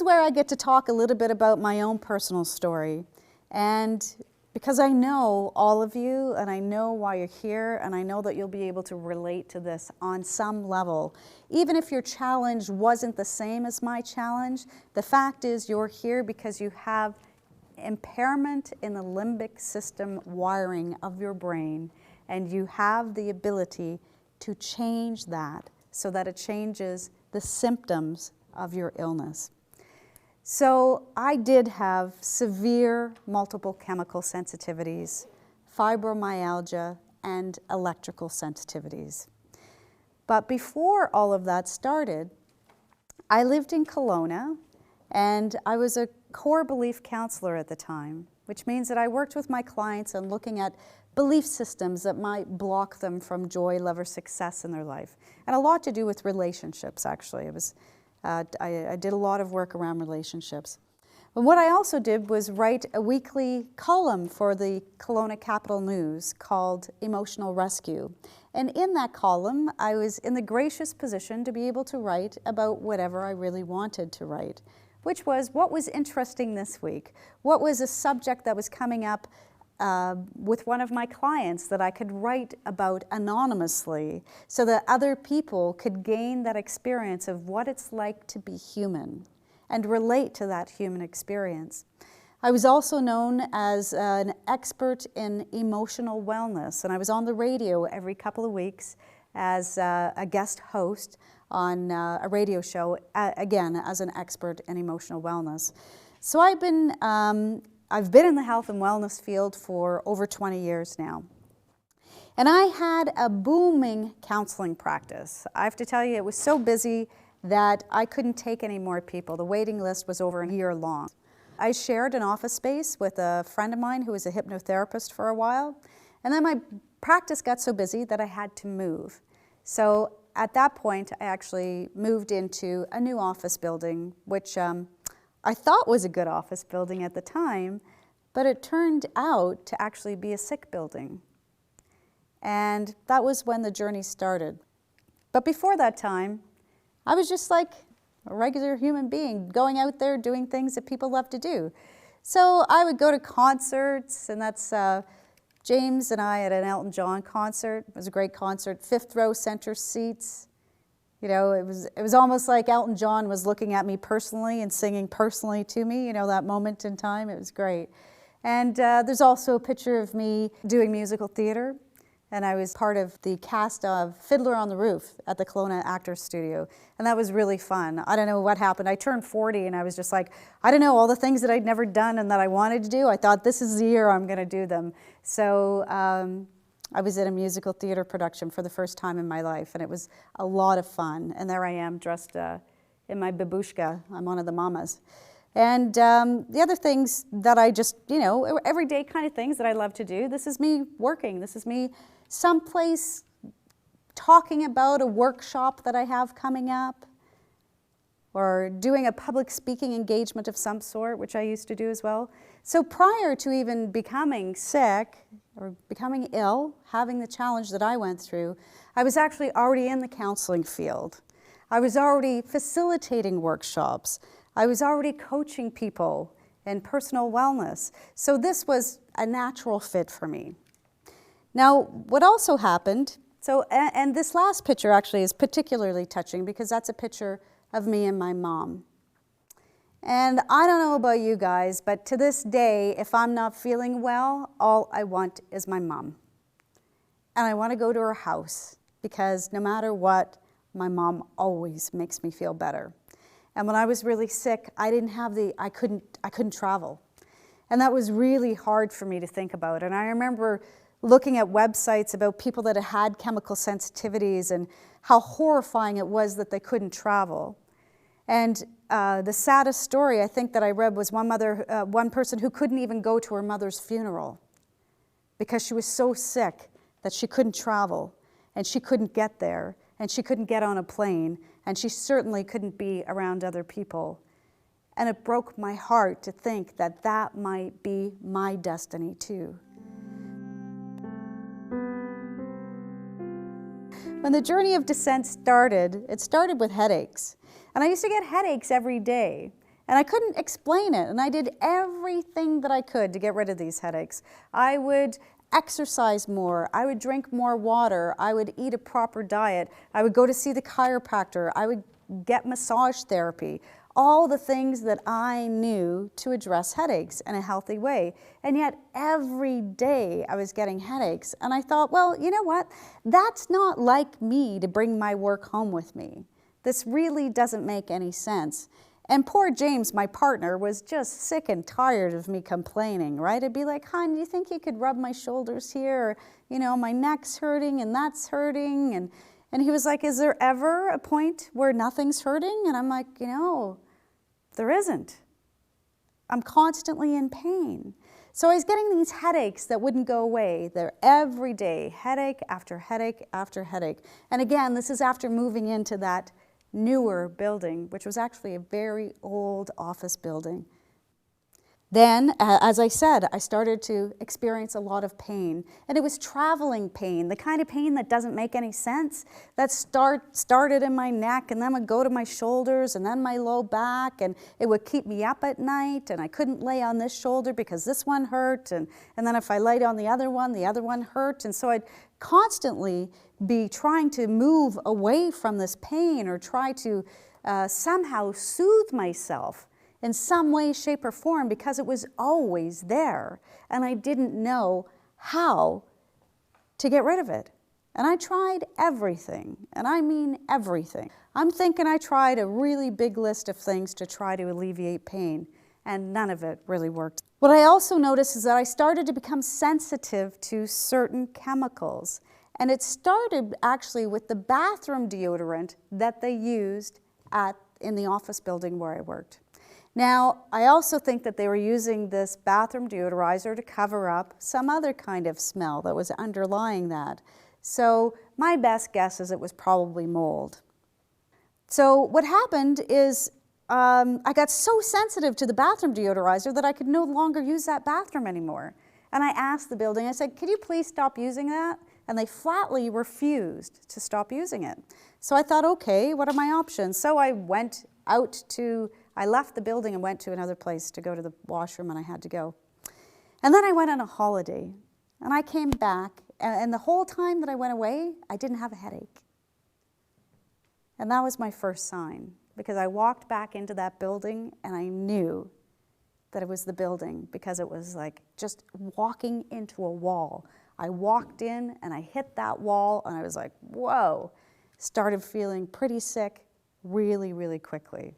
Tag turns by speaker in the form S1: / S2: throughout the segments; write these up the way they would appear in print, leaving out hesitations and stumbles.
S1: is where I get to talk a little bit about my own personal story. And because I know all of you, and I know why you're here, and I know that you'll be able to relate to this on some level. Even if your challenge wasn't the same as my challenge, the fact is you're here because you have impairment in the limbic system wiring of your brain, and you have the ability to change that so that it changes the symptoms of your illness. So I did have severe multiple chemical sensitivities, fibromyalgia, and electrical sensitivities. But before all of that started, I lived in Kelowna, and I was a core belief counselor at the time, which means that I worked with my clients on looking at belief systems that might block them from joy, love, or success in their life. And a lot to do with relationships, actually. I did a lot of work around relationships. But what I also did was write a weekly column for the Kelowna Capital News called Emotional Rescue. And in that column, I was in the gracious position to be able to write about whatever I really wanted to write, which was what was interesting this week, what was a subject that was coming up with one of my clients that I could write about anonymously so that other people could gain that experience of what it's like to be human and relate to that human experience. I was also known as an expert in emotional wellness, and I was on the radio every couple of weeks as a guest host on a radio show, again, as an expert in emotional wellness. So I've been in the health and wellness field for over 20 years now. And I had a booming counseling practice. I have to tell you, it was so busy that I couldn't take any more people. The waiting list was over a year long. I shared an office space with a friend of mine who was a hypnotherapist for a while. And then my practice got so busy that I had to move. So at that point, I actually moved into a new office building, which I thought was a good office building at the time, but it turned out to actually be a sick building. And that was when the journey started. But before that time, I was just like a regular human being, going out there doing things that people love to do. So I would go to concerts, and that's James and I at an Elton John concert. It was a great concert, fifth row center seats. You know, it was almost like Elton John was looking at me personally and singing personally to me, you know, that moment in time. It was great. And there's also a picture of me doing musical theater. And I was part of the cast of Fiddler on the Roof at the Kelowna Actors Studio. And that was really fun. I don't know what happened. I turned 40 and I was just like, I don't know, all the things that I'd never done and that I wanted to do, I thought this is the year I'm going to do them. So I was in a musical theater production for the first time in my life, and it was a lot of fun. And there I am dressed in my babushka. I'm one of the mamas. And the other things that I just, you know, everyday kind of things that I love to do. This is me working. This is me someplace talking about a workshop that I have coming up, or doing a public speaking engagement of some sort, which I used to do as well. So prior to even becoming sick or becoming ill, having the challenge that I went through, I was actually already in the counseling field. I was already facilitating workshops. I was already coaching people in personal wellness. So this was a natural fit for me. Now, what also happened, and this last picture actually is particularly touching because that's a picture of me and my mom. And I don't know about you guys, but to this day, if I'm not feeling well, all I want is my mom. And I want to go to her house because no matter what, my mom always makes me feel better. And when I was really sick, I couldn't travel. And that was really hard for me to think about. And I remember looking at websites about people that had chemical sensitivities and how horrifying it was that they couldn't travel. And the saddest story I think that I read was one person who couldn't even go to her mother's funeral because she was so sick that she couldn't travel and she couldn't get there and she couldn't get on a plane and she certainly couldn't be around other people. And it broke my heart to think that that might be my destiny too. When the journey of descent started, it started with headaches. And I used to get headaches every day. And I couldn't explain it. And I did everything that I could to get rid of these headaches. I would exercise more. I would drink more water. I would eat a proper diet. I would go to see the chiropractor. I would get massage therapy. All the things that I knew to address headaches in a healthy way. And yet every day I was getting headaches. And I thought, well, you know what? That's not like me to bring my work home with me. This really doesn't make any sense. And poor James, my partner, was just sick and tired of me complaining, right? I'd be like, hon, do you think you could rub my shoulders here? Or, you know, my neck's hurting and that's hurting. And he was like, is there ever a point where nothing's hurting? And I'm like, you know, there isn't. I'm constantly in pain. So I was getting these headaches that wouldn't go away. They're every day, headache after headache after headache. And again, this is after moving into that newer building, which was actually a very old office building. Then, as I said, I started to experience a lot of pain. And it was traveling pain, the kind of pain that doesn't make any sense. That started in my neck and then would go to my shoulders and then my low back. And it would keep me up at night. And I couldn't lay on this shoulder because this one hurt. And then if I laid on the other one hurt. And so I'd constantly be trying to move away from this pain or try to somehow soothe myself in some way, shape, or form because it was always there and I didn't know how to get rid of it. And I tried everything, and I mean everything. I'm thinking I tried a really big list of things to try to alleviate pain, and none of it really worked. What I also noticed is that I started to become sensitive to certain chemicals. And it started actually with the bathroom deodorant that they used in the office building where I worked. Now, I also think that they were using this bathroom deodorizer to cover up some other kind of smell that was underlying that. So my best guess is it was probably mold. So what happened is I got so sensitive to the bathroom deodorizer that I could no longer use that bathroom anymore. And I asked the building, I said, could you please stop using that? And they flatly refused to stop using it. So I thought, okay, what are my options? So I left the building and went to another place to go to the washroom, and I had to go. And then I went on a holiday, and I came back, and the whole time that I went away, I didn't have a headache. And that was my first sign, because I walked back into that building, and I knew that it was the building, because it was like just walking into a wall. I walked in, and I hit that wall, and I was like, whoa. Started feeling pretty sick really, really quickly.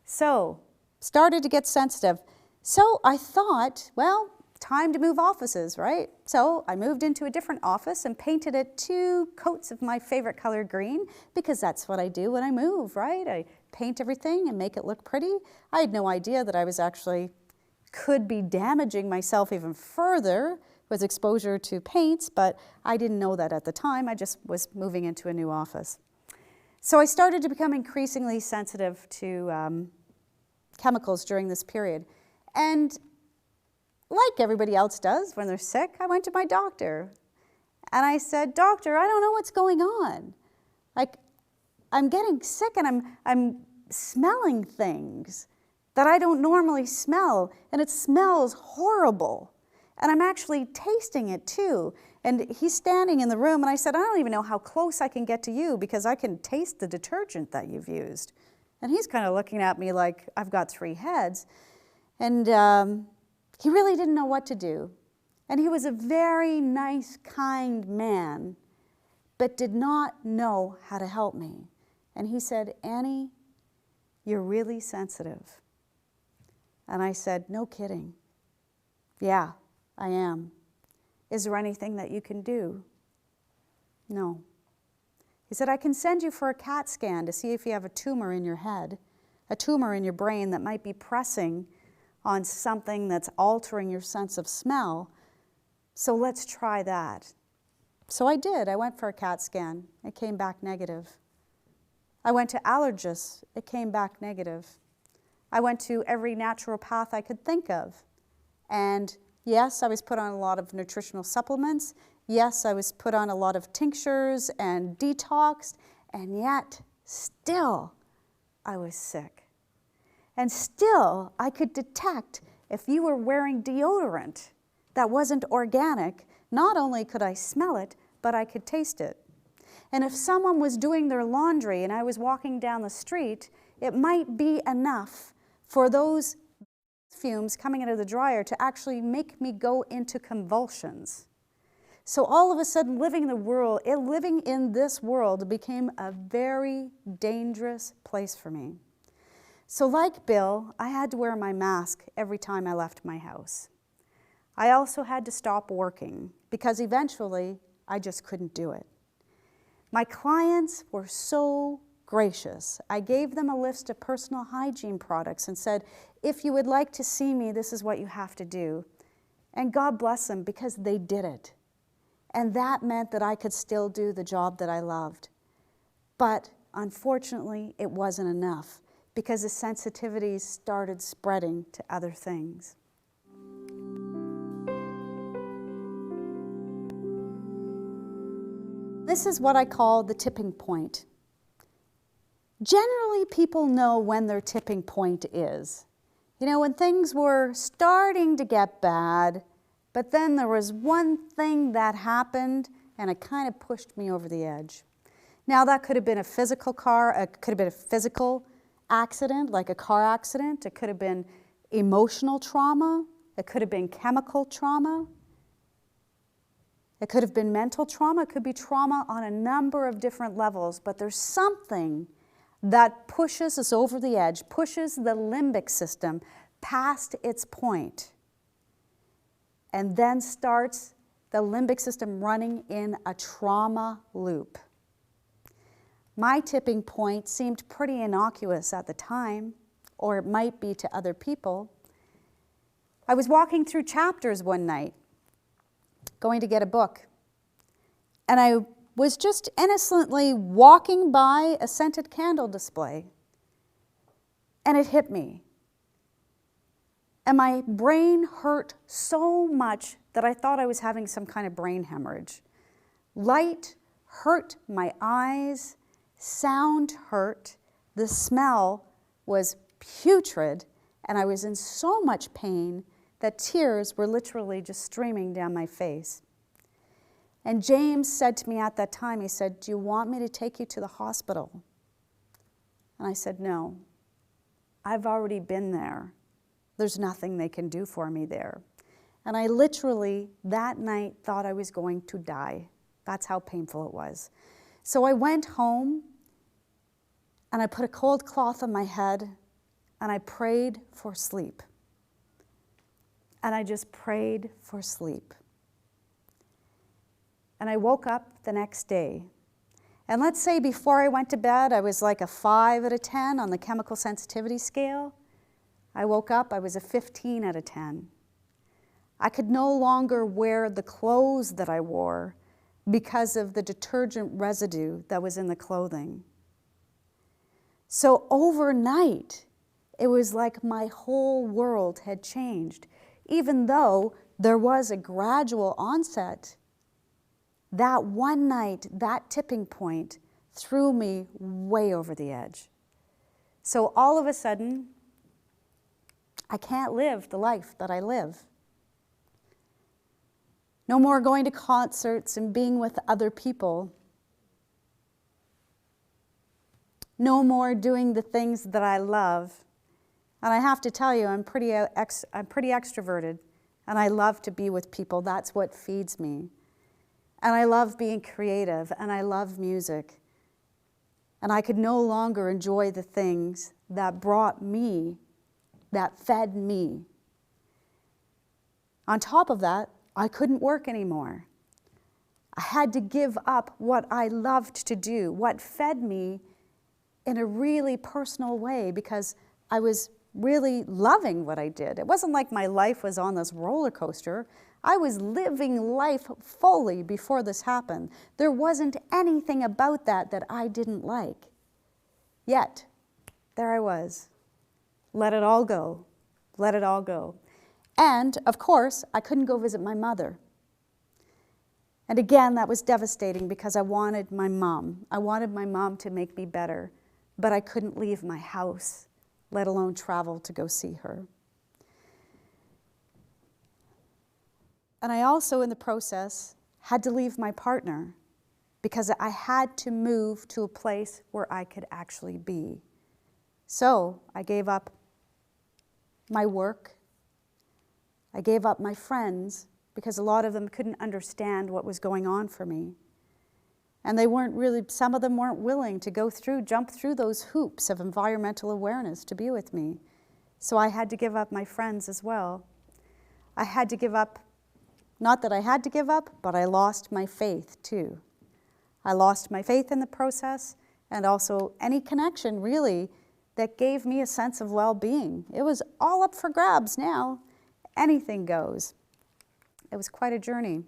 S1: So, started to get sensitive. So I thought, well, time to move offices, right? So I moved into a different office and painted it 2 coats of my favorite color green, because that's what I do when I move, right? I paint everything and make it look pretty. I had no idea that I was actually could be damaging myself even further with exposure to paints, but I didn't know that at the time. I just was moving into a new office. So I started to become increasingly sensitive to chemicals during this period. And like everybody else does when they're sick, I went to my doctor. And I said, doctor, I don't know what's going on. Like, I'm getting sick and I'm smelling things that I don't normally smell, and it smells horrible. And I'm actually tasting it too. And he's standing in the room, and I said, I don't even know how close I can get to you because I can taste the detergent that you've used. And he's kind of looking at me like I've got 3 heads. And he really didn't know what to do. And he was a very nice, kind man, but did not know how to help me. And he said, Annie, you're really sensitive. And I said, no kidding. Yeah, I am. Is there anything that you can do? No. He said, I can send you for a CAT scan to see if you have a tumor in your head, a tumor in your brain that might be pressing on something that's altering your sense of smell. So let's try that. So I did. I went for a CAT scan. It came back negative. I went to allergists. It came back negative. I went to every naturopath I could think of. And yes, I was put on a lot of nutritional supplements. Yes, I was put on a lot of tinctures and detoxed. And yet, still, I was sick. And still, I could detect if you were wearing deodorant that wasn't organic. Not only could I smell it, but I could taste it. And if someone was doing their laundry and I was walking down the street, it might be enough for those fumes coming out of the dryer to actually make me go into convulsions. So all of a sudden, living in this world became a very dangerous place for me. So like Bill, I had to wear my mask every time I left my house. I also had to stop working because eventually I just couldn't do it. My clients were so gracious. I gave them a list of personal hygiene products and said, if you would like to see me, this is what you have to do. And God bless them because they did it. And that meant that I could still do the job that I loved. But unfortunately, it wasn't enough because the sensitivities started spreading to other things. This is what I call the tipping point. Generally, people know when their tipping point is. You know, when things were starting to get bad, but then there was one thing that happened and it kind of pushed me over the edge. Now that could have been a physical accident, like a car accident. It could have been emotional trauma. It could have been chemical trauma. It could have been mental trauma. It could be trauma on a number of different levels, but there's something that pushes us over the edge, pushes the limbic system past its point, and then starts the limbic system running in a trauma loop. My tipping point seemed pretty innocuous at the time, or it might be to other people. I was walking through Chapters one night, going to get a book, and I was just innocently walking by a scented candle display, and it hit me. And my brain hurt so much that I thought I was having some kind of brain hemorrhage. Light hurt my eyes, sound hurt, the smell was putrid, and I was in so much pain that tears were literally just streaming down my face. And James said to me at that time, he said, "Do you want me to take you to the hospital?" And I said, "No, I've already been there. There's nothing they can do for me there." And I literally, that night, thought I was going to die. That's how painful it was. So I went home, and I put a cold cloth on my head, and I prayed for sleep. And I just prayed for sleep. And I woke up the next day. And let's say before I went to bed, I was like a 5 out of 10 on the chemical sensitivity scale. I woke up, I was a 15 out of 10. I could no longer wear the clothes that I wore because of the detergent residue that was in the clothing. So overnight, it was like my whole world had changed. Even though there was a gradual onset, that one night, that tipping point threw me way over the edge. So all of a sudden, I can't live the life that I live. No more going to concerts and being with other people. No more doing the things that I love. And I have to tell you, I'm pretty extroverted, and I love to be with people. That's what feeds me. And I love being creative, and I love music. And I could no longer enjoy the things that brought me, that fed me. On top of that, I couldn't work anymore. I had to give up what I loved to do, what fed me in a really personal way, because I was really loving what I did. It wasn't like my life was on this roller coaster. I was living life fully before this happened. There wasn't anything about that that I didn't like. Yet, there I was. Let it all go. Let it all go. And, of course, I couldn't go visit my mother. And again, that was devastating because I wanted my mom. I wanted my mom to make me better, but I couldn't leave my house let alone travel to go see her. And I also, in the process, had to leave my partner because I had to move to a place where I could actually be. So I gave up my work. I gave up my friends because a lot of them couldn't understand what was going on for me. And they weren't really, some of them weren't willing to jump through those hoops of environmental awareness to be with me. So I had to give up my friends as well. I had to give up, not that I had to give up, but I lost my faith too. I lost my faith in the process, and also any connection really that gave me a sense of well-being. It was all up for grabs now. Anything goes. It was quite a journey.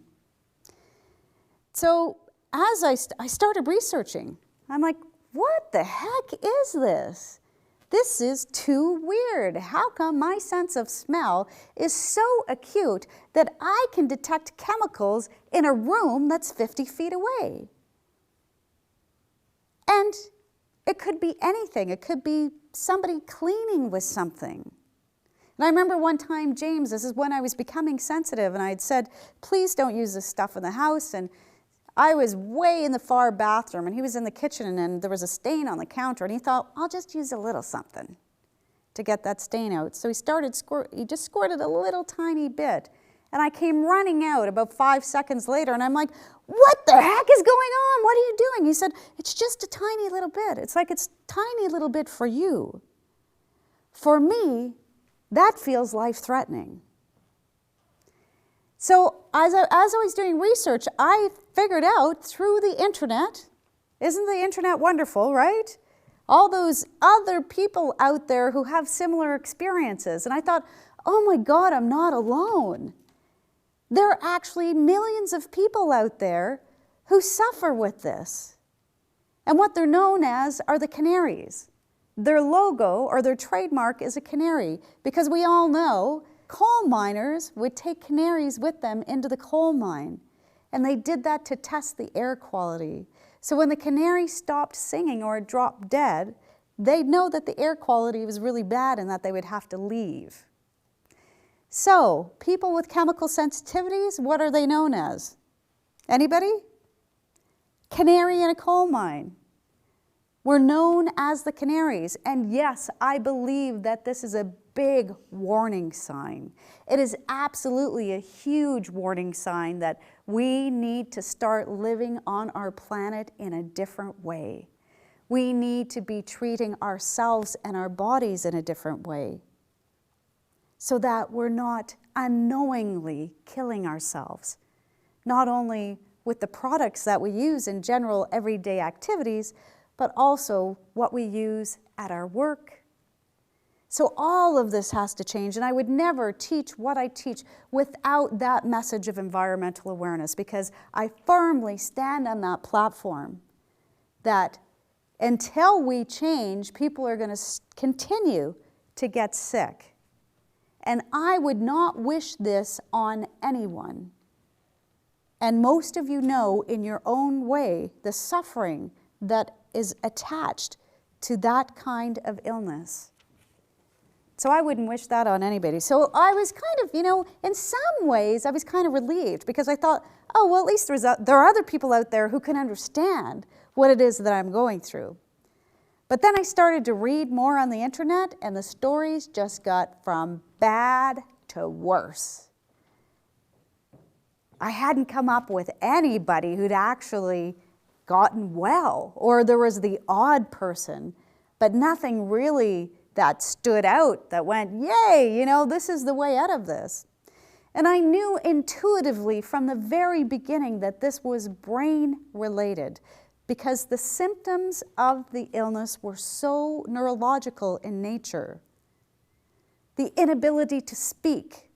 S1: So as I started researching, I'm like, what the heck is this? This is too weird. How come my sense of smell is so acute that I can detect chemicals in a room that's 50 feet away? And it could be anything. It could be somebody cleaning with something. And I remember one time, James, this is when I was becoming sensitive, and I had said, please don't use this stuff in the house. And I was way in the far bathroom, and he was in the kitchen, and there was a stain on the counter, and he thought, I'll just use a little something to get that stain out. So he just squirted a little tiny bit. And I came running out about 5 seconds later, and I'm like, what the heck is going on? What are you doing? He said, it's just a tiny little bit. It's like it's a tiny little bit for you. For me, that feels life-threatening. So as I was doing research, I figured out through the internet, isn't the internet wonderful, right? All those other people out there who have similar experiences. And I thought, oh my God, I'm not alone. There are actually millions of people out there who suffer with this. And what they're known as are the canaries. Their logo or their trademark is a canary, because we all know coal miners would take canaries with them into the coal mine, and they did that to test the air quality. So when the canary stopped singing or dropped dead, they'd know that the air quality was really bad and that they would have to leave. So people with chemical sensitivities, what are they known as? Anybody? Canary in a coal mine. We're known as the canaries, and yes, I believe that this is a big warning sign. It is absolutely a huge warning sign that we need to start living on our planet in a different way. We need to be treating ourselves and our bodies in a different way so that we're not unknowingly killing ourselves, not only with the products that we use in general everyday activities, but also what we use at our work. So all of this has to change, and I would never teach what I teach without that message of environmental awareness, because I firmly stand on that platform that until we change, people are going to continue to get sick. And I would not wish this on anyone. And most of you know in your own way the suffering that is attached to that kind of illness. So I wouldn't wish that on anybody. So I was kind of, in some ways, I was kind of relieved, because I thought, oh, well, at least there are other people out there who can understand what it is that I'm going through. But then I started to read more on the internet, and the stories just got from bad to worse. I hadn't come up with anybody who'd actually gotten well, or there was the odd person, but nothing really that stood out that went, yay, this is the way out of this. And I knew intuitively from the very beginning that this was brain related, because the symptoms of the illness were so neurological in nature. The inability to speak,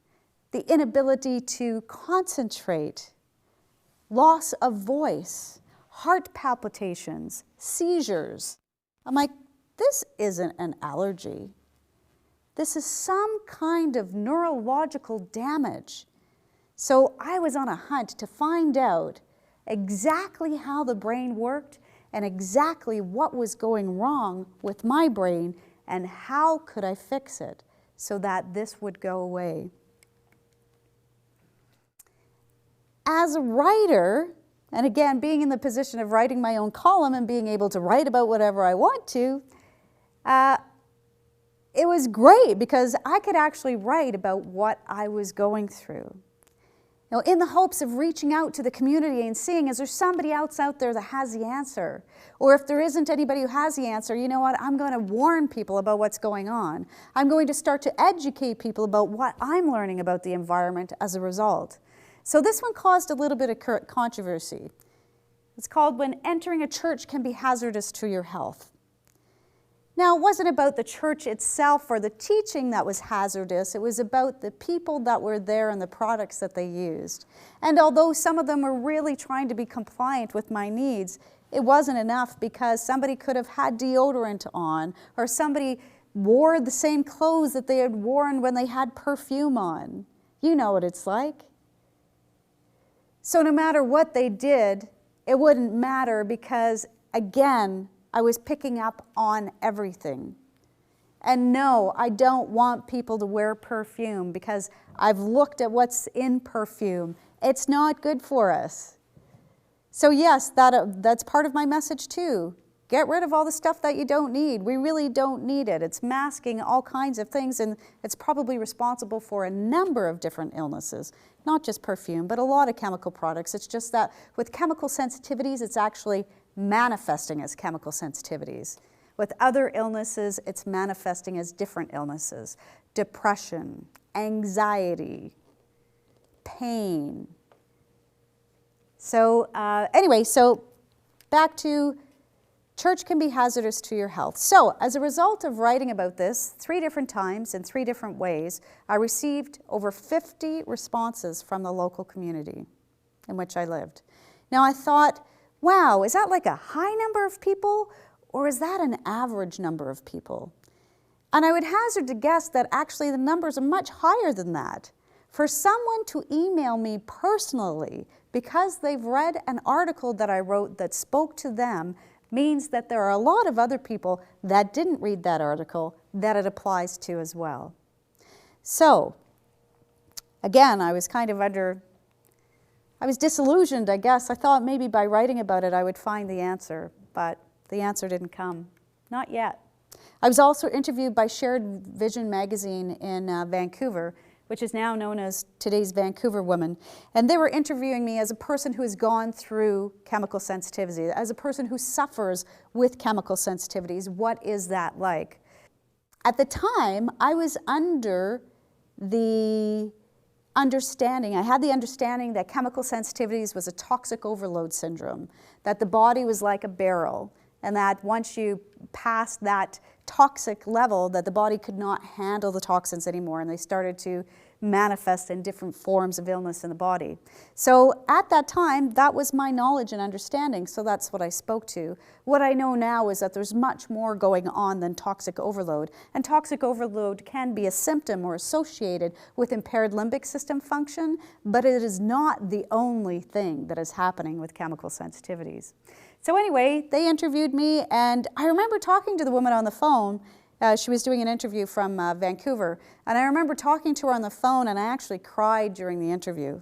S1: the inability to concentrate, loss of voice, heart palpitations, seizures. I'm like, this isn't an allergy. This is some kind of neurological damage. So I was on a hunt to find out exactly how the brain worked and exactly what was going wrong with my brain and how could I fix it so that this would go away. As a writer, and again, being in the position of writing my own column and being able to write about whatever I want to, it was great because I could actually write about what I was going through. You know, in the hopes of reaching out to the community and seeing, is there somebody else out there that has the answer? Or if there isn't anybody who has the answer, you know what, I'm going to warn people about what's going on. I'm going to start to educate people about what I'm learning about the environment as a result. So this one caused a little bit of controversy. It's called When Entering a Church Can Be Hazardous to Your Health. Now, it wasn't about the church itself or the teaching that was hazardous. It was about the people that were there and the products that they used. And although some of them were really trying to be compliant with my needs, it wasn't enough because somebody could have had deodorant on, or somebody wore the same clothes that they had worn when they had perfume on. You know what it's like. So no matter what they did, it wouldn't matter because, again, I was picking up on everything. And no, I don't want people to wear perfume because I've looked at what's in perfume. It's not good for us. So yes, that's part of my message too. Get rid of all the stuff that you don't need. We really don't need it. It's masking all kinds of things, and it's probably responsible for a number of different illnesses, not just perfume, but a lot of chemical products. It's just that with chemical sensitivities, it's actually manifesting as chemical sensitivities. With other illnesses, it's manifesting as different illnesses. Depression, anxiety, pain. So anyway, so back to church can be hazardous to your health. So as a result of writing about this 3 different times in 3 different ways, I received over 50 responses from the local community in which I lived. Now I thought, wow, is that like a high number of people, or is that an average number of people? And I would hazard to guess that actually the numbers are much higher than that. For someone to email me personally because they've read an article that I wrote that spoke to them means that there are a lot of other people that didn't read that article that it applies to as well. So, again, I was kind of I was disillusioned, I guess. I thought maybe by writing about it I would find the answer, but the answer didn't come. Not yet. I was also interviewed by Shared Vision magazine in Vancouver, which is now known as Today's Vancouver Woman. And they were interviewing me as a person who has gone through chemical sensitivity, as a person who suffers with chemical sensitivities. What is that like? At the time, I was under the understanding, I had the understanding that chemical sensitivities was a toxic overload syndrome, that the body was like a barrel, and that once you passed that toxic level, that the body could not handle the toxins anymore, and they started to manifest in different forms of illness in the body. So at that time, that was my knowledge and understanding, so that's what I spoke to. What I know now is that there's much more going on than toxic overload, and toxic overload can be a symptom or associated with impaired limbic system function, but it is not the only thing that is happening with chemical sensitivities. So anyway, they interviewed me, and I remember talking to the woman on the phone. She was doing an interview from Vancouver, and I remember talking to her on the phone, and I actually cried during the interview.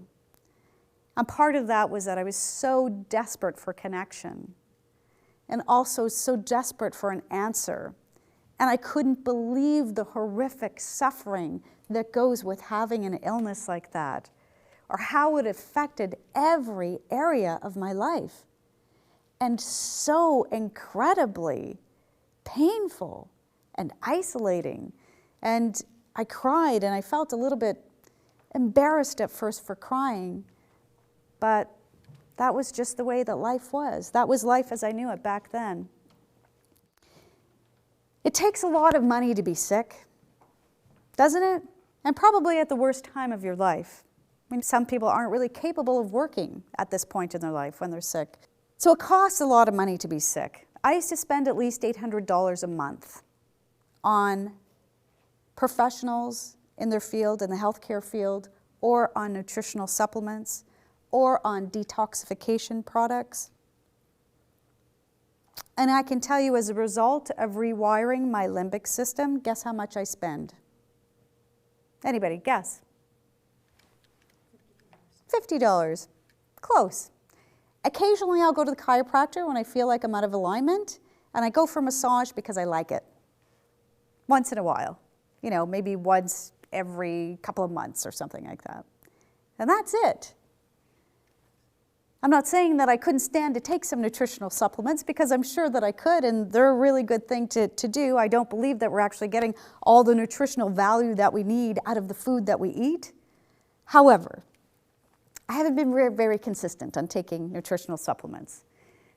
S1: And part of that was that I was so desperate for connection, and also so desperate for an answer. And I couldn't believe the horrific suffering that goes with having an illness like that, or how it affected every area of my life. And so incredibly painful and isolating. And I cried, and I felt a little bit embarrassed at first for crying, but that was just the way that life was. That was life as I knew it back then. It takes a lot of money to be sick, doesn't it? And probably at the worst time of your life. I mean, some people aren't really capable of working at this point in their life when they're sick. So it costs a lot of money to be sick. I used to spend at least $800 a month on professionals in their field, in the healthcare field, or on nutritional supplements, or on detoxification products. And I can tell you, as a result of rewiring my limbic system, guess how much I spend? Anybody, guess? $50. Close. Occasionally I'll go to the chiropractor when I feel like I'm out of alignment, and I go for massage because I like it. Once in a while. You know, maybe once every couple of months or something like that. And that's it. I'm not saying that I couldn't stand to take some nutritional supplements, because I'm sure that I could, and they're a really good thing to do. I don't believe that we're actually getting all the nutritional value that we need out of the food that we eat. However, I haven't been very consistent on taking nutritional supplements.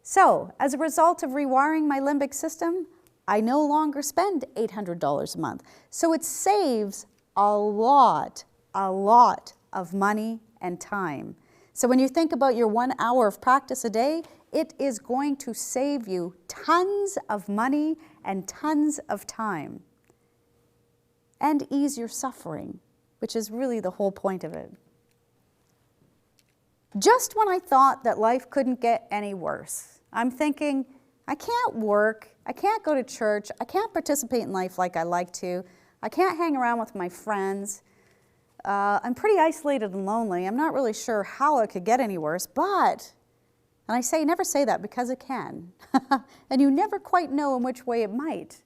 S1: So, as a result of rewiring my limbic system, I no longer spend $800 a month. So it saves a lot of money and time. So when you think about your 1 hour of practice a day, it is going to save you tons of money and tons of time. And ease your suffering, which is really the whole point of it. Just when I thought that life couldn't get any worse, I'm thinking, I can't work, I can't go to church, I can't participate in life like I like to, I can't hang around with my friends, I'm pretty isolated and lonely, I'm not really sure how it could get any worse, but, and I say never say that because it can, and you never quite know in which way it might.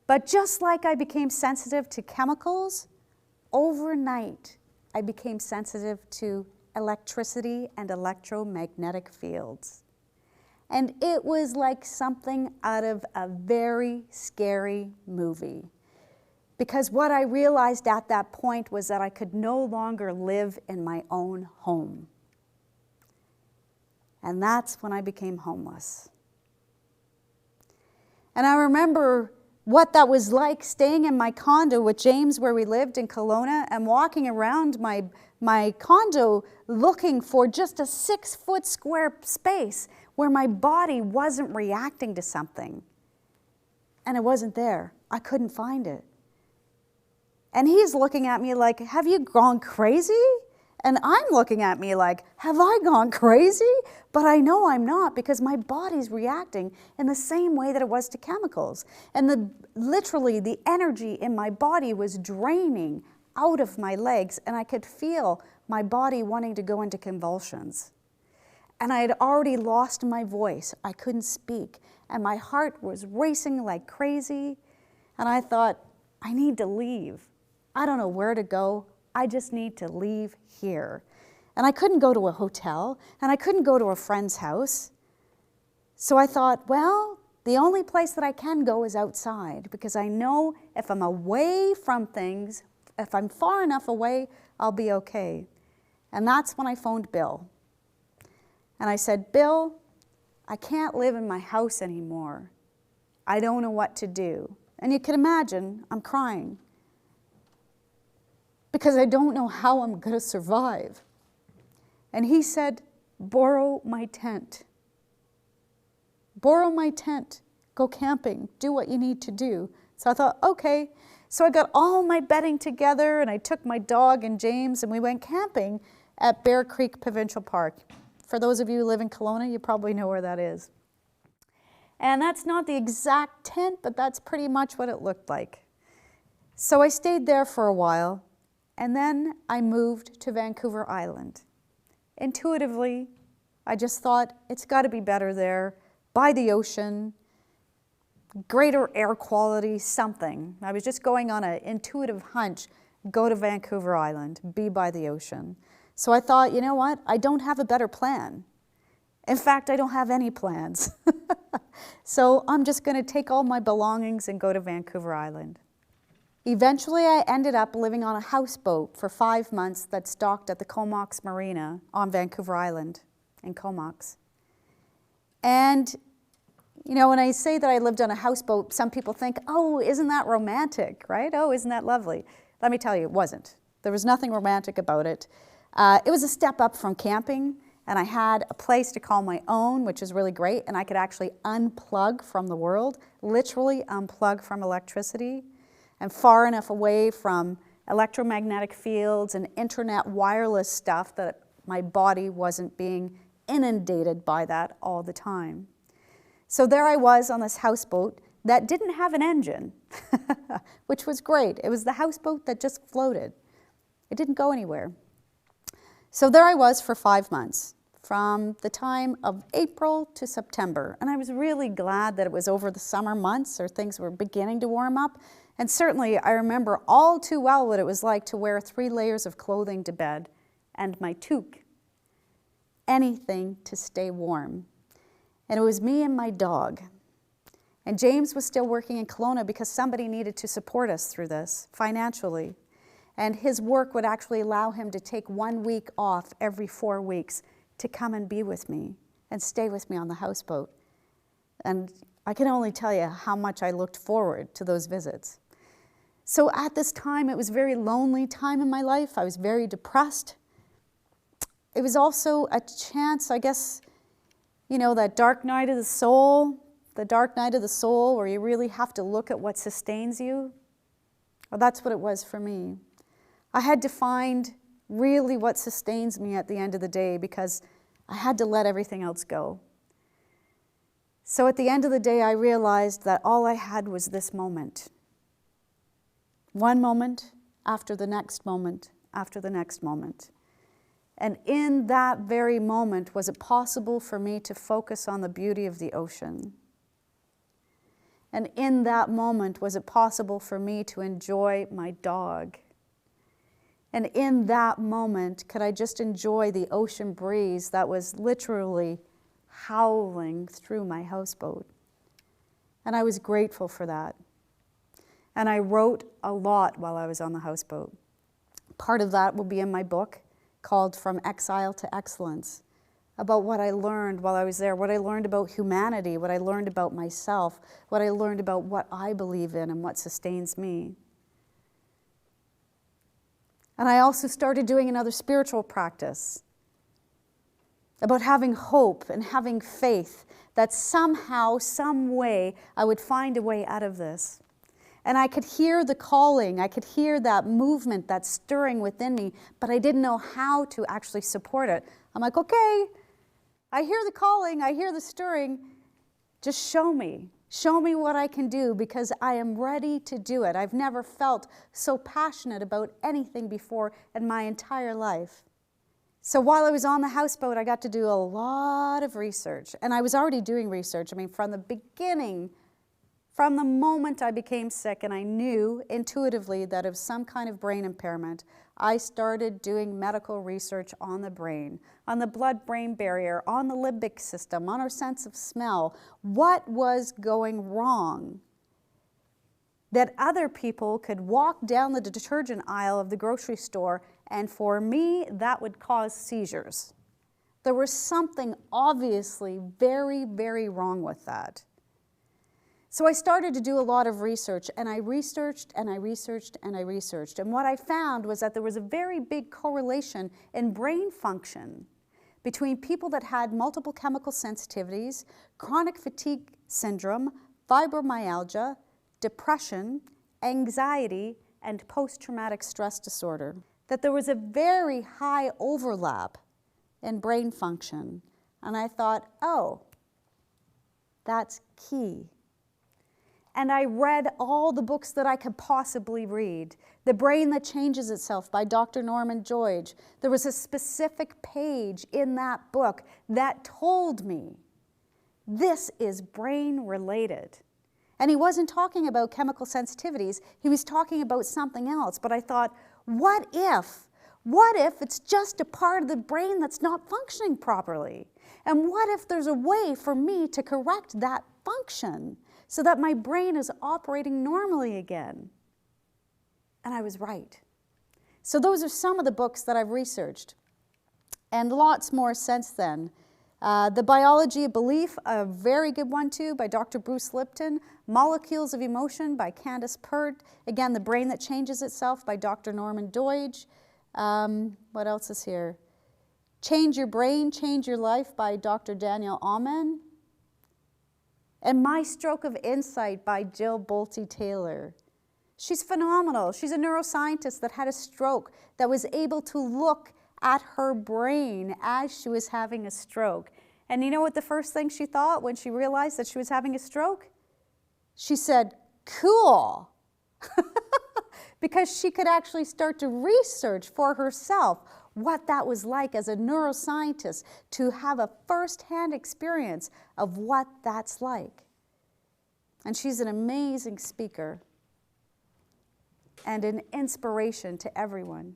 S1: But just like I became sensitive to chemicals, overnight I became sensitive to electricity and electromagnetic fields. And it was like something out of a very scary movie. Because what I realized at that point was that I could no longer live in my own home. And that's when I became homeless. And I remember what that was like, staying in my condo with James where we lived in Kelowna, and walking around my condo looking for just a 6-foot square space where my body wasn't reacting to something. And it wasn't there. I couldn't find it. And he's looking at me like, have you gone crazy? And I'm looking at me like, have I gone crazy? But I know I'm not, because my body's reacting in the same way that it was to chemicals. And literally the energy in my body was draining out of my legs, and I could feel my body wanting to go into convulsions. And I had already lost my voice. I couldn't speak, and my heart was racing like crazy. And I thought, I need to leave. I don't know where to go. I just need to leave here. And I couldn't go to a hotel, and I couldn't go to a friend's house. So I thought, well, the only place that I can go is outside, because I know if I'm away from things, if I'm far enough away, I'll be okay. And that's when I phoned Bill. And I said, Bill, I can't live in my house anymore. I don't know what to do. And you can imagine, I'm crying, because I don't know how I'm going to survive. And he said, borrow my tent. Borrow my tent. Go camping. Do what you need to do. So I thought, okay. So I got all my bedding together, and I took my dog and James, and we went camping at Bear Creek Provincial Park. For those of you who live in Kelowna, you probably know where that is. And that's not the exact tent, but that's pretty much what it looked like. So I stayed there for a while, and then I moved to Vancouver Island. Intuitively, I just thought, it's got to be better there, by the ocean, greater air quality, something. I was just going on an intuitive hunch, go to Vancouver Island, be by the ocean. So I thought, you know what, I don't have a better plan. In fact, I don't have any plans. So I'm just going to take all my belongings and go to Vancouver Island. Eventually, I ended up living on a houseboat for 5 months that's docked at the Comox Marina on Vancouver Island in Comox. And, you know, when I say that I lived on a houseboat, some people think, oh, isn't that romantic, right? Oh, isn't that lovely? Let me tell you, it wasn't. There was nothing romantic about it. It was a step up from camping, and I had a place to call my own, which is really great, and I could actually unplug from the world, literally unplug from electricity, and far enough away from electromagnetic fields and internet wireless stuff that my body wasn't being inundated by that all the time. So there I was on this houseboat that didn't have an engine, which was great. It was the houseboat that just floated. It didn't go anywhere. So there I was for 5 months, from the time of April to September. And I was really glad that it was over the summer months, or things were beginning to warm up. And certainly I remember all too well what it was like to wear 3 layers of clothing to bed and my toque. Anything to stay warm. And it was me and my dog. And James was still working in Kelowna because somebody needed to support us through this financially. And his work would actually allow him to take 1 week off every 4 weeks to come and be with me and stay with me on the houseboat. And I can only tell you how much I looked forward to those visits. So at this time, it was a very lonely time in my life. I was very depressed. It was also a chance, I guess, you know, that dark night of the soul where you really have to look at what sustains you. Well, that's what it was for me. I had to find really what sustains me at the end of the day because I had to let everything else go. So at the end of the day, I realized that all I had was this moment. One moment after the next moment after the next moment. And in that very moment, was it possible for me to focus on the beauty of the ocean? And in that moment, was it possible for me to enjoy my dog? And in that moment, could I just enjoy the ocean breeze that was literally howling through my houseboat? And I was grateful for that. And I wrote a lot while I was on the houseboat. Part of that will be in my book called From Exile to Excellence, about what I learned while I was there, what I learned about humanity, what I learned about myself, what I learned about what I believe in and what sustains me. And I also started doing another spiritual practice about having hope and having faith that somehow, some way, I would find a way out of this. And I could hear the calling, I could hear that movement, that stirring within me, but I didn't know how to actually support it. I'm like, okay, I hear the calling, I hear the stirring, just show me. Show me what I can do because I am ready to do it. I've never felt so passionate about anything before in my entire life. So while I was on the houseboat, I got to do a lot of research. And I was already doing research. I mean, from the beginning, from the moment I became sick and I knew intuitively that it was some kind of brain impairment, I started doing medical research on the brain, on the blood-brain barrier, on the limbic system, on our sense of smell. What was going wrong that other people could walk down the detergent aisle of the grocery store and for me, that would cause seizures? There was something obviously very, very wrong with that. So I started to do a lot of research, and I researched, and I researched, and I researched. And what I found was that there was a very big correlation in brain function between people that had multiple chemical sensitivities, chronic fatigue syndrome, fibromyalgia, depression, anxiety, and post-traumatic stress disorder. That there was a very high overlap in brain function. And I thought, oh, that's key. And I read all the books that I could possibly read. The Brain That Changes Itself by Dr. Norman Doidge. There was a specific page in that book that told me this is brain related. And he wasn't talking about chemical sensitivities, he was talking about something else. But I thought, what if it's just a part of the brain that's not functioning properly? And what if there's a way for me to correct that function so that my brain is operating normally again? And I was right. So those are some of the books that I've researched, and lots more since then. The Biology of Belief, a very good one too, by Dr. Bruce Lipton. Molecules of Emotion by Candace Pert. Again, The Brain That Changes Itself by Dr. Norman Doidge. What else is here? Change Your Brain, Change Your Life by Dr. Daniel Amen. And My Stroke of Insight by Jill Bolte Taylor. She's phenomenal. She's a neuroscientist that had a stroke, that was able to look at her brain as she was having a stroke And you know what the first thing she thought when she realized that she was having a stroke? She said, cool. Because she could actually start to research for herself what that was like as a neuroscientist, to have a first-hand experience of what that's like. And she's an amazing speaker and an inspiration to everyone.